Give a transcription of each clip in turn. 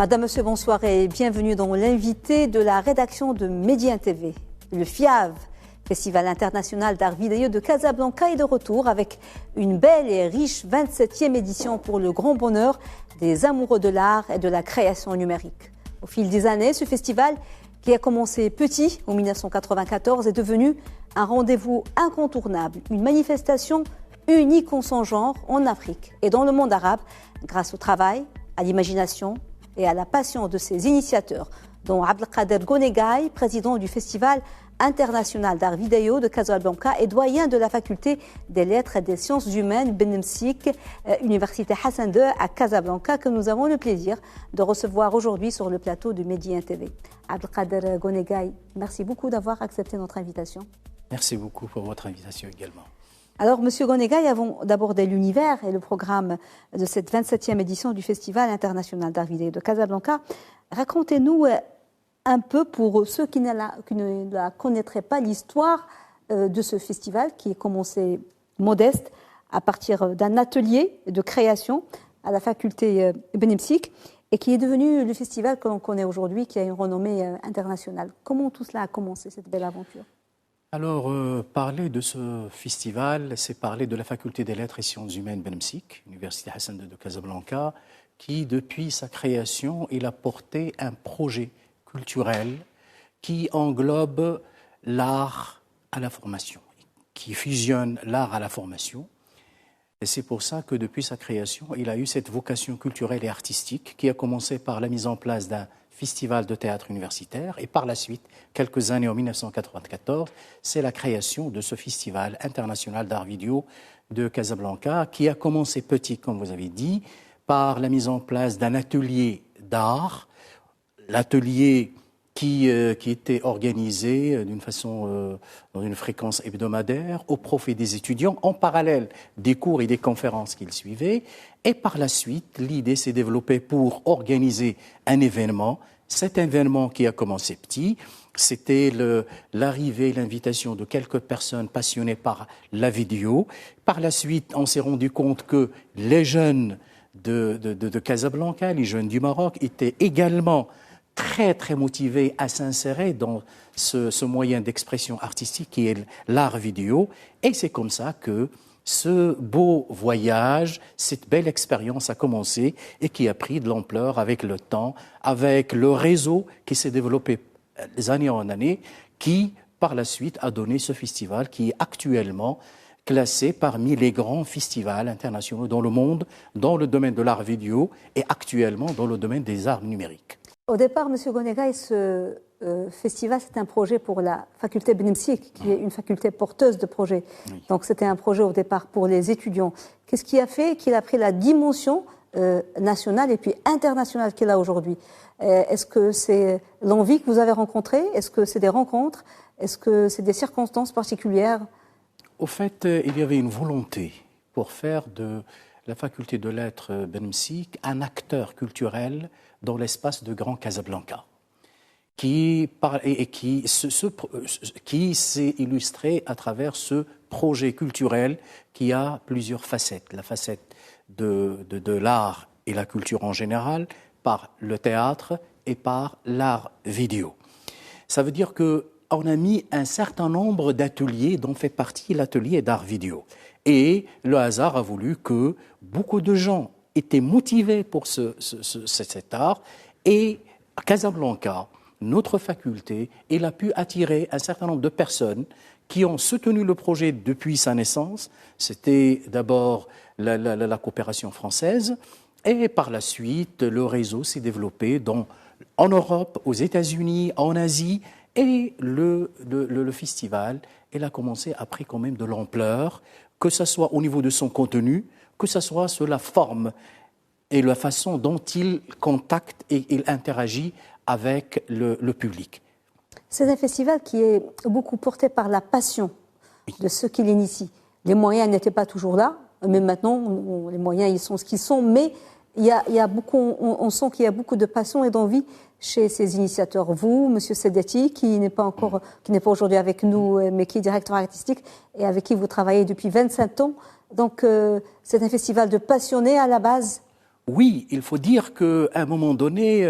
Madame, Monsieur, bonsoir et bienvenue dans l'invité de la rédaction de Média TV. Le FIAV, Festival international d'art vidéo de Casablanca, est de retour avec une belle et riche 27e édition pour le grand bonheur des amoureux de l'art et de la création numérique. Au fil des années, ce festival, qui a commencé petit en 1994, est devenu un rendez-vous incontournable, une manifestation unique en son genre en Afrique et dans le monde arabe, grâce au travail, à l'imagination et à la passion de ses initiateurs, dont Abdelkader Gonegay, président du Festival international d'art vidéo de Casablanca et doyen de la faculté des lettres et des sciences humaines Benemsik, Université Hassan II à Casablanca, que nous avons le plaisir de recevoir aujourd'hui sur le plateau de Média TV. Abdelkader Gonegay, merci beaucoup d'avoir accepté notre invitation. Merci beaucoup pour votre invitation également. Alors, Monsieur Gonegay, avant d'aborder l'univers et le programme de cette 27e édition du Festival international d'art vidéo de Casablanca, racontez-nous un peu, pour ceux qui ne la connaîtraient pas, l'histoire de ce festival qui est commencé modeste à partir d'un atelier de création à la faculté Benemsik et qui est devenu le festival que l'on connaît aujourd'hui, qui a une renommée internationale. Comment tout cela a commencé, cette belle aventure ? Alors, parler de ce festival, c'est parler de la faculté des lettres et sciences humaines Benemsik, Université Hassan II de Casablanca, qui, depuis sa création, il a porté un projet culturel qui englobe l'art à la formation, qui fusionne l'art à la formation. Et c'est pour ça que, depuis sa création, il a eu cette vocation culturelle et artistique qui a commencé par la mise en place d'un festival de théâtre universitaire et par la suite, quelques années en 1994, c'est la création de ce festival international d'art vidéo de Casablanca qui a commencé petit, comme vous avez dit, par la mise en place d'un atelier d'art, l'atelier qui était organisé d'une façon, dans une fréquence hebdomadaire au profit des étudiants, en parallèle des cours et des conférences qu'ils suivaient. Et par la suite, l'idée s'est développée pour organiser un événement. Cet événement qui a commencé petit, c'était l'arrivée, l'invitation de quelques personnes passionnées par la vidéo. Par la suite, on s'est rendu compte que les jeunes de Casablanca, les jeunes du Maroc, étaient également très, très motivés à s'insérer dans ce moyen d'expression artistique qui est l'art vidéo. Et c'est comme ça que ce beau voyage, cette belle expérience a commencé et qui a pris de l'ampleur avec le temps, avec le réseau qui s'est développé d'année en année, qui, par la suite, a donné ce festival qui est actuellement classé parmi les grands festivals internationaux dans le monde, dans le domaine de l'art vidéo et actuellement dans le domaine des arts numériques. Au départ, M. Gonegay, ce festival, c'est un projet pour la faculté Benemsik, qui est une faculté porteuse de projets. Oui. Donc c'était un projet au départ pour les étudiants. Qu'est-ce qui a fait qu'il a pris la dimension nationale et puis internationale qu'il a aujourd'hui ? Est-ce que c'est l'envie que vous avez rencontrée ? Est-ce que c'est des rencontres ? Est-ce que c'est des circonstances particulières ? Au fait, il y avait une volonté pour faire de la faculté de lettres Benemsik un acteur culturel dans l'espace de Grand Casablanca, qui s'est illustré à travers ce projet culturel qui a plusieurs facettes. La facette de l'art et la culture en général, par le théâtre et par l'art vidéo. Ça veut dire qu'on a mis un certain nombre d'ateliers dont fait partie l'atelier d'art vidéo. Et le hasard a voulu que beaucoup de gens étaient motivés pour cet art. Et à Casablanca, notre faculté, elle a pu attirer un certain nombre de personnes qui ont soutenu le projet depuis sa naissance. C'était d'abord la coopération française. Et par la suite, le réseau s'est développé en Europe, aux États-Unis, en Asie. Et le festival, il a commencé à prendre quand même de l'ampleur, que ce soit au niveau de son contenu, que ce soit sur la forme et la façon dont il contacte et il interagit avec le public. C'est un festival qui est beaucoup porté par la passion de ceux qui l'initient. Les moyens n'étaient pas toujours là, mais maintenant, les moyens ils sont ce qu'ils sont, mais il y a beaucoup, on sent qu'il y a beaucoup de passion et d'envie chez ces initiateurs. Vous, Monsieur Sedeti, qui n'est pas aujourd'hui avec nous, mais qui est directeur artistique et avec qui vous travaillez depuis 25 ans. Donc, c'est un festival de passionnés à la base. Oui, il faut dire qu'à un moment donné,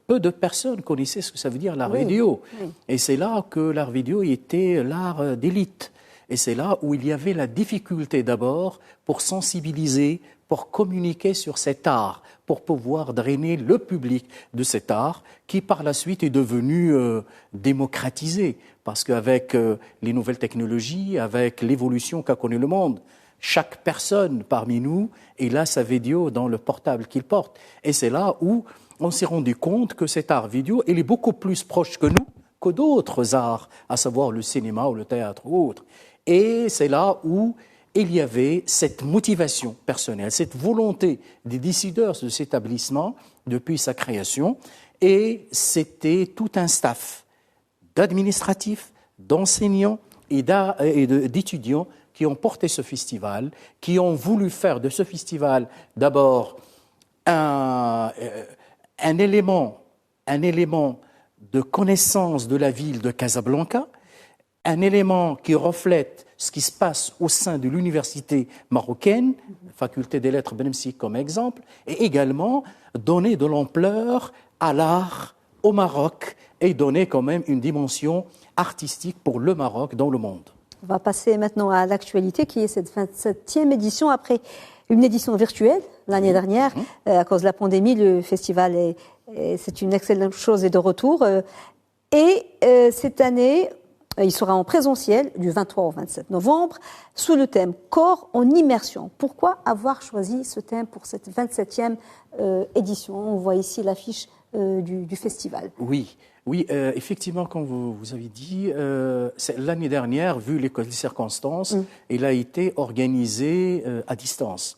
peu de personnes connaissaient ce que ça veut dire l'art vidéo. Oui. Et c'est là que l'art vidéo était l'art d'élite. Et c'est là où il y avait la difficulté d'abord pour sensibiliser, pour communiquer sur cet art, pour pouvoir drainer le public de cet art qui par la suite est devenu démocratisé. Parce qu'avec les nouvelles technologies, avec l'évolution qu'a connue le monde, chaque personne parmi nous, il a sa vidéo dans le portable qu'il porte. Et c'est là où on s'est rendu compte que cet art vidéo, il est beaucoup plus proche que nous que d'autres arts, à savoir le cinéma ou le théâtre ou autre. Et c'est là où il y avait cette motivation personnelle, cette volonté des décideurs de cet établissement depuis sa création. Et c'était tout un staff d'administratifs, d'enseignants et d'étudiants qui ont porté ce festival, qui ont voulu faire de ce festival d'abord un élément de connaissance de la ville de Casablanca, un élément qui reflète ce qui se passe au sein de l'université marocaine, faculté des lettres Ben Msik comme exemple, et également donner de l'ampleur à l'art au Maroc et donner quand même une dimension artistique pour le Maroc dans le monde. On va passer maintenant à l'actualité qui est cette 27e édition après une édition virtuelle l'année dernière. À cause de la pandémie, le festival c'est une excellente chose, est de retour. Et cette année, il sera en présentiel du 23 au 27 novembre sous le thème « Corps en immersion ». Pourquoi avoir choisi ce thème pour cette 27e édition? On voit ici l'affiche du festival. Oui, effectivement, comme vous avez dit, l'année dernière, vu les circonstances, il a été organisé à distance.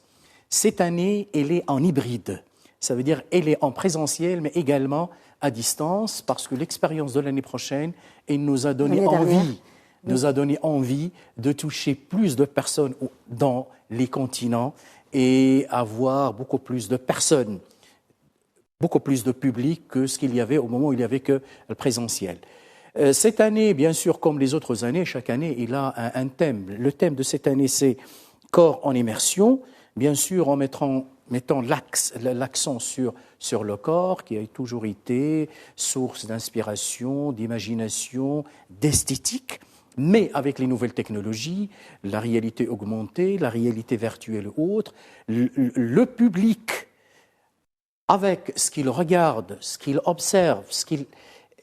Cette année, elle est en hybride. Ça veut dire elle est en présentiel, mais également à distance, parce que l'expérience de l'année prochaine, elle nous a donné envie de toucher plus de personnes dans les continents et avoir beaucoup plus de personnes, beaucoup plus de public que ce qu'il y avait au moment où il n'y avait que le présentiel. Cette année, bien sûr, comme les autres années, chaque année, il a un thème. Le thème de cette année, c'est « Corps en immersion ». Bien sûr, en mettant l'accent sur le corps, qui a toujours été source d'inspiration, d'imagination, d'esthétique, mais avec les nouvelles technologies, la réalité augmentée, la réalité virtuelle ou autre, le public, avec ce qu'il regarde, ce qu'il observe,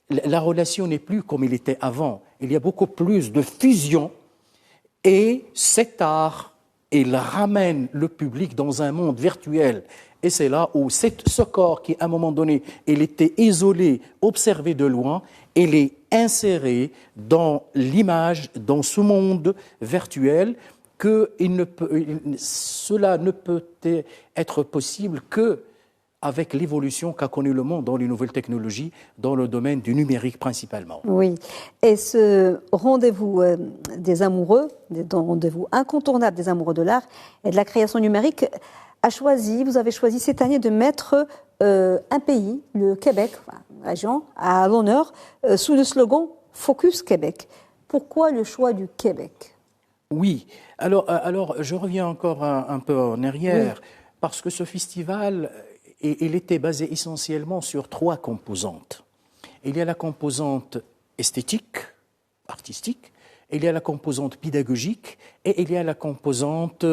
la relation n'est plus comme il était avant. Il y a beaucoup plus de fusion et cet art, il ramène le public dans un monde virtuel. Et c'est là où ce corps qui, à un moment donné, il était isolé, observé de loin, il est inséré dans l'image, dans ce monde virtuel, cela ne peut être possible que avec l'évolution qu'a connue le monde dans les nouvelles technologies, dans le domaine du numérique principalement. Oui, et ce rendez-vous des amoureux, rendez-vous incontournable des amoureux de l'art et de la création numérique, vous avez choisi cette année de mettre un pays, le Québec, une région, à l'honneur, sous le slogan « Focus Québec ». Pourquoi le choix du Québec? Oui, alors je reviens encore un peu en arrière, parce que ce festival... Et il était basé essentiellement sur 3 composantes. Il y a la composante esthétique, artistique, il y a la composante pédagogique et il y a la composante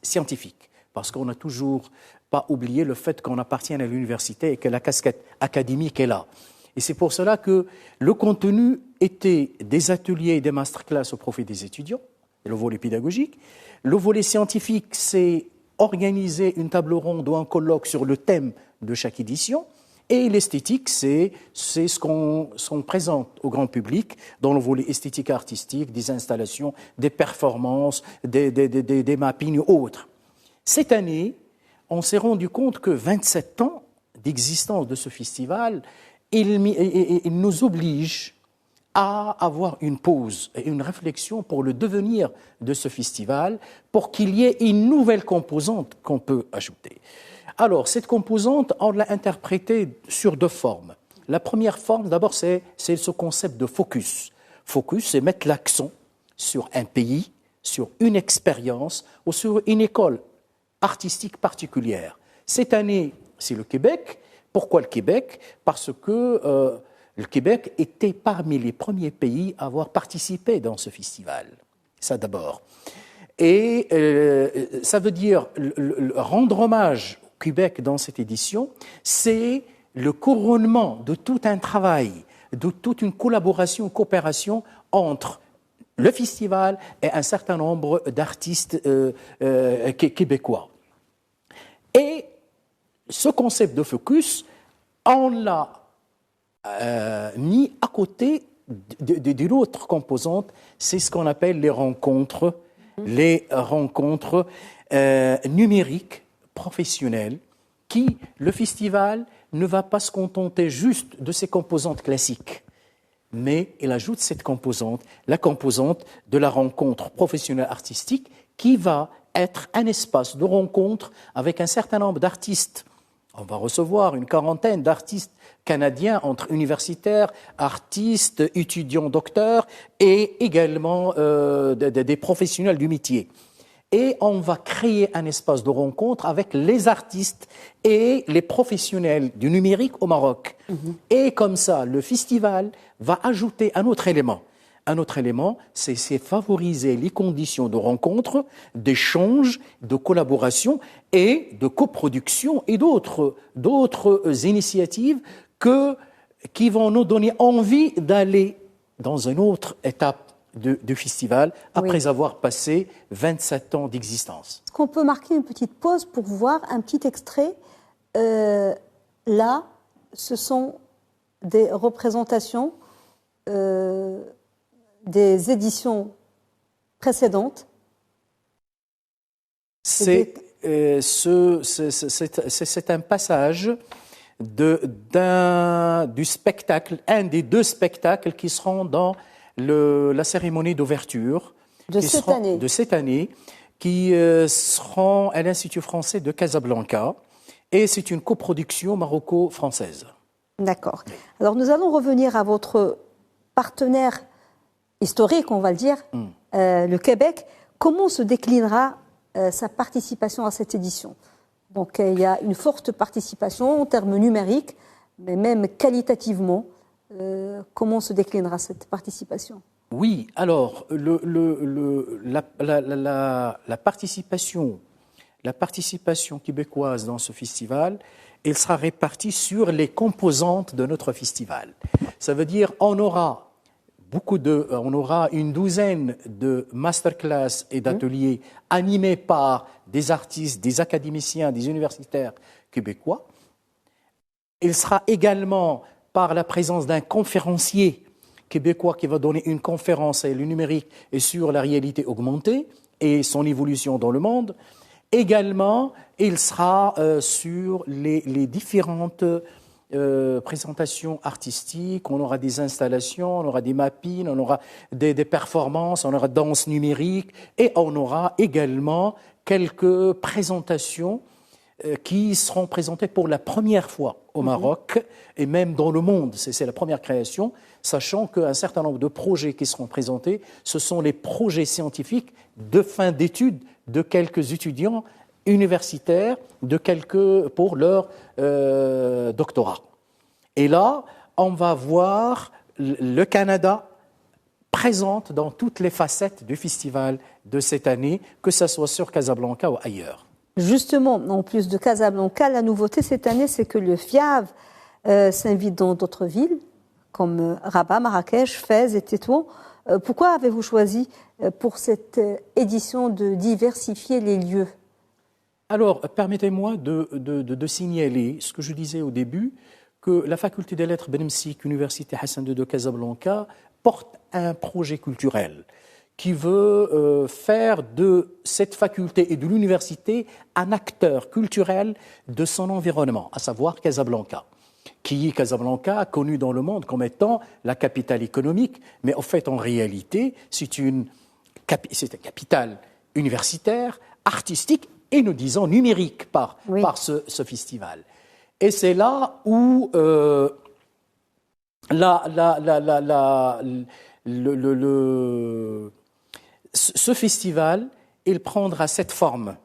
scientifique. Parce qu'on n'a toujours pas oublié le fait qu'on appartient à l'université et que la casquette académique est là. Et c'est pour cela que le contenu était des ateliers et des masterclass au profit des étudiants, le volet pédagogique. Le volet scientifique, c'est organiser une table ronde ou un colloque sur le thème de chaque édition. Et l'esthétique, c'est ce qu'on présente au grand public dans le volet esthétique artistique, des installations, des performances, des mappings ou autres. Cette année, on s'est rendu compte que 27 ans d'existence de ce festival, il nous oblige à avoir une pause et une réflexion pour le devenir de ce festival, pour qu'il y ait une nouvelle composante qu'on peut ajouter. Alors, cette composante, on l'a interprétée sur 2 formes. La première forme, d'abord, c'est ce concept de focus. Focus, c'est mettre l'accent sur un pays, sur une expérience ou sur une école artistique particulière. Cette année, c'est le Québec. Pourquoi le Québec? Parce que le Québec était parmi les premiers pays à avoir participé dans ce festival. Ça d'abord. Et ça veut dire rendre hommage au Québec dans cette édition, c'est le couronnement de tout un travail, de toute une collaboration, coopération entre le festival et un certain nombre d'artistes québécois. Et ce concept de focus, on l'a mis à côté d'une autre composante, c'est ce qu'on appelle les rencontres numériques professionnelles, qui, le festival ne va pas se contenter juste de ces composantes classiques, mais il ajoute cette composante, la composante de la rencontre professionnelle artistique, qui va être un espace de rencontre avec un certain nombre d'artistes. On va recevoir une quarantaine d'artistes canadiens entre universitaires, artistes, étudiants, docteurs et également des professionnels du métier. Et on va créer un espace de rencontre avec les artistes et les professionnels du numérique au Maroc. Et comme ça, le festival va ajouter un autre élément. Un autre élément, c'est favoriser les conditions de rencontre, d'échange, de collaboration et de coproduction et d'autres initiatives qui vont nous donner envie d'aller dans une autre étape du festival après avoir passé 27 ans d'existence. Est-ce qu'on peut marquer une petite pause pour voir un petit extrait? Là, ce sont des représentations des éditions précédentes. C'est un passage du spectacle, un des deux spectacles qui seront dans la cérémonie d'ouverture de cette année, qui seront à l'Institut français de Casablanca, et c'est une coproduction maroco-française. D'accord. Alors nous allons revenir à votre partenaire historique, on va le dire, le Québec. Comment se déclinera sa participation à cette édition? Donc il y a une forte participation en termes numériques, mais même qualitativement. Comment se déclinera cette participation? Oui, alors la participation québécoise dans ce festival, elle sera répartie sur les composantes de notre festival. Ça veut dire on aura une douzaine de masterclass et d'ateliers animés par des artistes, des académiciens, des universitaires québécois. Il sera également par la présence d'un conférencier québécois qui va donner une conférence sur le numérique et sur la réalité augmentée et son évolution dans le monde. Également, il sera sur les différentes présentations artistiques. On aura des installations, on aura des mappings, on aura des performances, on aura danse numérique et on aura également quelques présentations qui seront présentées pour la première fois au Maroc et même dans le monde. C'est la première création, sachant qu'un certain nombre de projets qui seront présentés, ce sont les projets scientifiques de fin d'études de quelques étudiants universitaires pour leur doctorat. Et là, on va voir le Canada présente dans toutes les facettes du festival de cette année, que ce soit sur Casablanca ou ailleurs. Justement, en plus de Casablanca, la nouveauté cette année, c'est que le FIAV s'invite dans d'autres villes, comme Rabat, Marrakech, Fès et Tétouan. Pourquoi avez-vous choisi pour cette édition de diversifier les lieux? Alors, permettez-moi de signaler ce que je disais au début, que la faculté des lettres Ben Msik, Université Hassan II de Casablanca, porte un projet culturel qui veut faire de cette faculté et de l'université un acteur culturel de son environnement, à savoir Casablanca. Qui est Casablanca, connu dans le monde comme étant la capitale économique, mais en fait, en réalité, c'est une capitale universitaire, artistique et, nous disons, numérique par ce festival. Et c'est là où ce festival, il prendra cette forme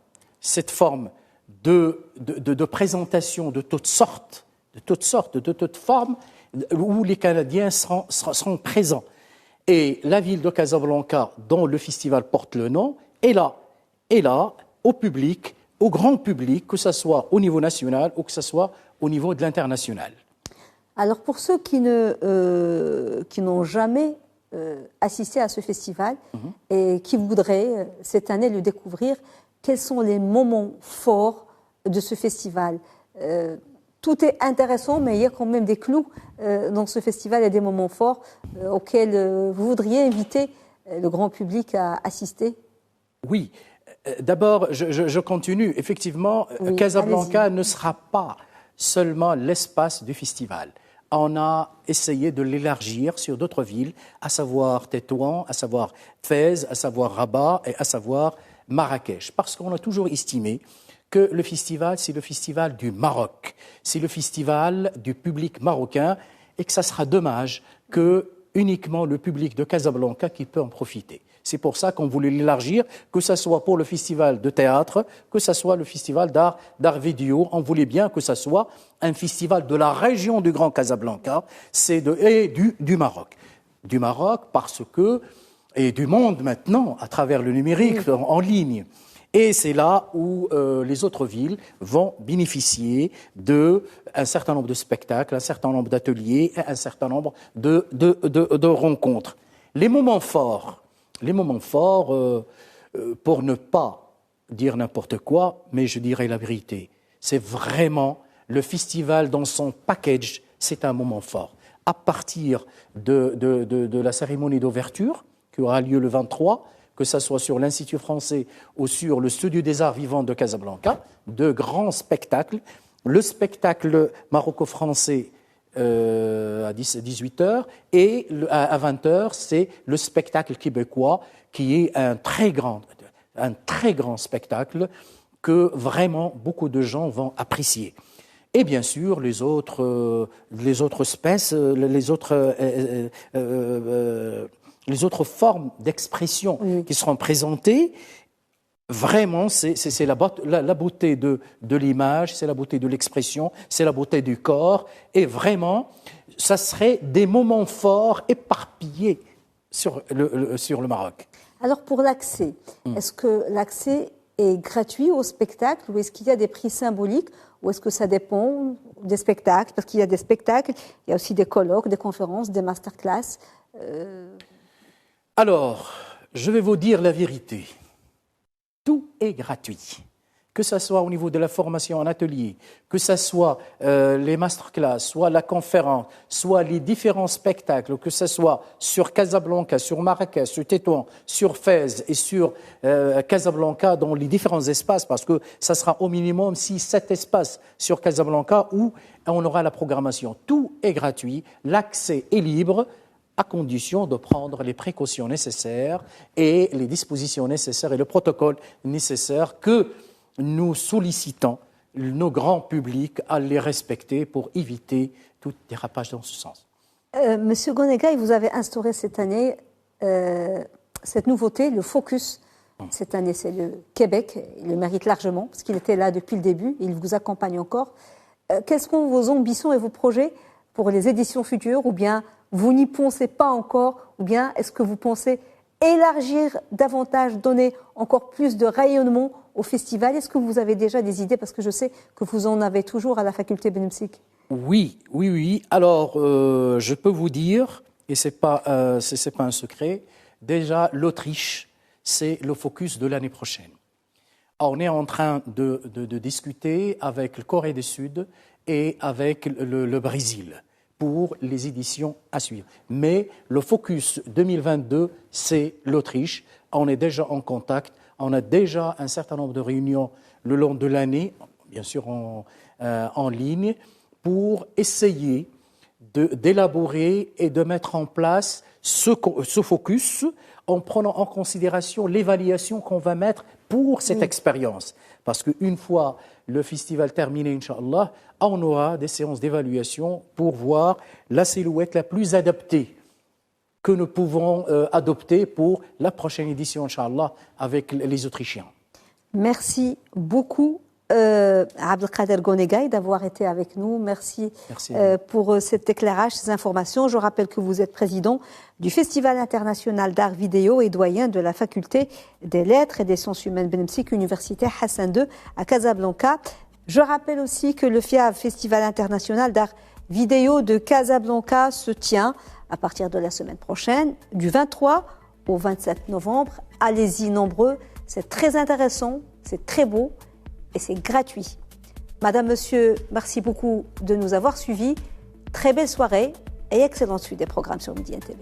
de présentation de toutes sortes, de toutes formes, où les Canadiens seront présents. Et la ville de Casablanca, dont le festival porte le nom, est là, au public, au grand public, que ce soit au niveau national ou que ce soit au niveau de l'international. Alors pour ceux qui n'ont jamais assisté à ce festival et qui voudraient cette année le découvrir, quels sont les moments forts de ce festival? Tout est intéressant, mais il y a quand même des clous dans ce festival et des moments forts auxquels vous voudriez inviter le grand public à assister. Oui, d'abord, je continue. Effectivement, oui, Casablanca ne sera pas seulement l'espace du festival. On a essayé de l'élargir sur d'autres villes, à savoir Tétouan, à savoir Fès, à savoir Rabat et à savoir Marrakech, parce qu'on a toujours estimé que le festival, c'est le festival du Maroc, c'est le festival du public marocain et que ça sera dommage que uniquement le public de Casablanca qui peut en profiter. C'est pour ça qu'on voulait l'élargir, que ce soit pour le festival de théâtre, que ce soit le festival d'art vidéo. On voulait bien que ce soit un festival de la région du Grand Casablanca et du Maroc. Du Maroc parce que, et du monde maintenant, à travers le numérique, en ligne. Et c'est là où les autres villes vont bénéficier d'un certain nombre de spectacles, un certain nombre d'ateliers, un certain nombre de rencontres. Les moments forts, pour ne pas dire n'importe quoi, mais je dirais la vérité, c'est vraiment le festival dans son package, c'est un moment fort. À partir de la cérémonie d'ouverture, qui aura lieu le 23, que ce soit sur l'Institut français ou sur le Studio des Arts Vivants de Casablanca, de grands spectacles. Le spectacle maroco-français à 18h et à 20h, c'est le spectacle québécois qui est un très grand spectacle que vraiment beaucoup de gens vont apprécier. Et bien sûr, les autres formes d'expression qui seront présentées, vraiment, c'est la beauté de l'image, c'est la beauté de l'expression, c'est la beauté du corps. Et vraiment, ça serait des moments forts éparpillés sur le Maroc. Alors pour l'accès, est-ce que l'accès est gratuit au spectacle ou est-ce qu'il y a des prix symboliques ou est-ce que ça dépend des spectacles? Parce qu'il y a des spectacles, il y a aussi des colloques, des conférences, des masterclass. Alors, je vais vous dire la vérité. Tout est gratuit. Que ce soit au niveau de la formation en atelier, que ce soit les masterclass, soit la conférence, soit les différents spectacles, que ce soit sur Casablanca, sur Marrakech, sur Tétouan, sur Fès et sur Casablanca dans les différents espaces, parce que ça sera au minimum 6-7 espaces sur Casablanca où on aura la programmation. Tout est gratuit, l'accès est libre, à condition de prendre les précautions nécessaires et les dispositions nécessaires et le protocole nécessaire que nous sollicitons nos grands publics à les respecter pour éviter tout dérapage dans ce sens. Monsieur Gonegay, vous avez instauré cette année cette nouveauté, le focus. Cette année, c'est le Québec. Il le mérite largement parce qu'il était là depuis le début. Il vous accompagne encore. Quelles sont vos ambitions et vos projets pour les éditions futures, ou bien vous n'y pensez pas encore, ou bien est-ce que vous pensez élargir davantage, donner encore plus de rayonnement au festival? Est-ce que vous avez déjà des idées? Parce que je sais que vous en avez toujours à la faculté Ben Msik. Oui. Alors, je peux vous dire, et c'est pas un secret, déjà l'Autriche, c'est le focus de l'année prochaine. On est en train de discuter avec la Corée du Sud et avec le Brésil pour les éditions à suivre. Mais le focus 2022, c'est l'Autriche. On est déjà en contact. On a déjà un certain nombre de réunions le long de l'année, bien sûr en ligne, pour essayer d'élaborer et de mettre en place ce focus en prenant en considération l'évaluation qu'on va mettre pour cette expérience. Parce qu'une fois le festival terminé, Inch'Allah, on aura des séances d'évaluation pour voir la silhouette la plus adaptée que nous pouvons adopter pour la prochaine édition, Inch'Allah, avec les Autrichiens. Merci beaucoup, Abdelkader Gonegay d'avoir été avec nous. Merci, pour cet éclairage, ces informations. Je rappelle que vous êtes président du Festival international d'art vidéo et doyen de la faculté des lettres et des sciences humaines Ben Msik, Université Hassan II à Casablanca. Je rappelle aussi que le FIAV, Festival international d'art vidéo de Casablanca, se tient à partir de la semaine prochaine, du 23 au 27 novembre. Allez-y nombreux, c'est très intéressant, c'est très beau. Et c'est gratuit. Madame, Monsieur, merci beaucoup de nous avoir suivis. Très belle soirée et excellente suite des programmes sur Médiane TV.